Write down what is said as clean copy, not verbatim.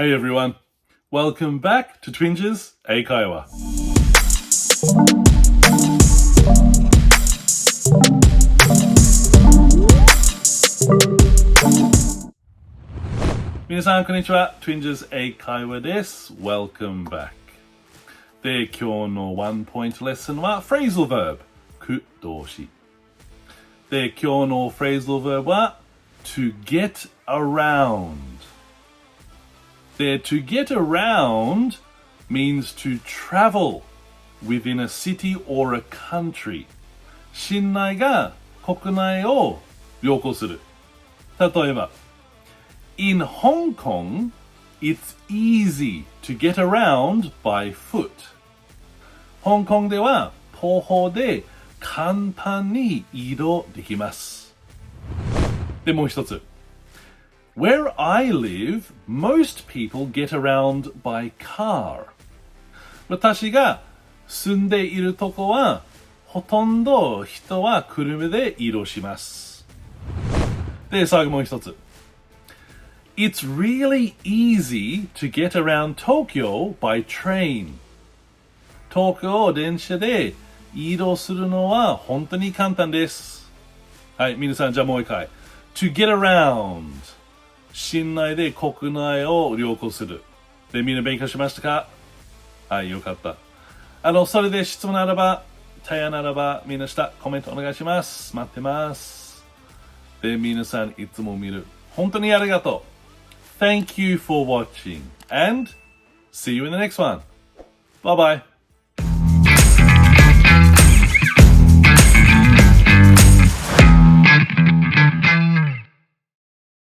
Hey everyone, welcome back to Twinges 英会話。皆さんこんにちは。Twinges 英会話です。Welcome back。で、今日のワンポイントレッスンは Phrasal Verb 句動詞。で、今日の Phrasal Verb は to get around。で、to get around means to travel within a city or a country。市内が国内を旅行する。例えば、In Hong Kong, it's easy to get around by foot。香港では徒歩で簡単に移動できます。で、もう一つ。Where I live, most people get around by car。私が住んでいるとこは、ほとんど人は車で移動します。で、最後もう一つ。It's really easy to get around Tokyo by train。東京電車で移動するのは本当に簡単です。はい、皆さんじゃあもう一回。To get around。市内で国内を旅行する。で、みんな勉強しましたか？はい、よかった。それで質問ならば、提案ならば、みんな下、コメントお願いします。待ってます。で、皆さんいつも見る。本当にありがとう。Thank you for watching and see you in the next one. Bye bye.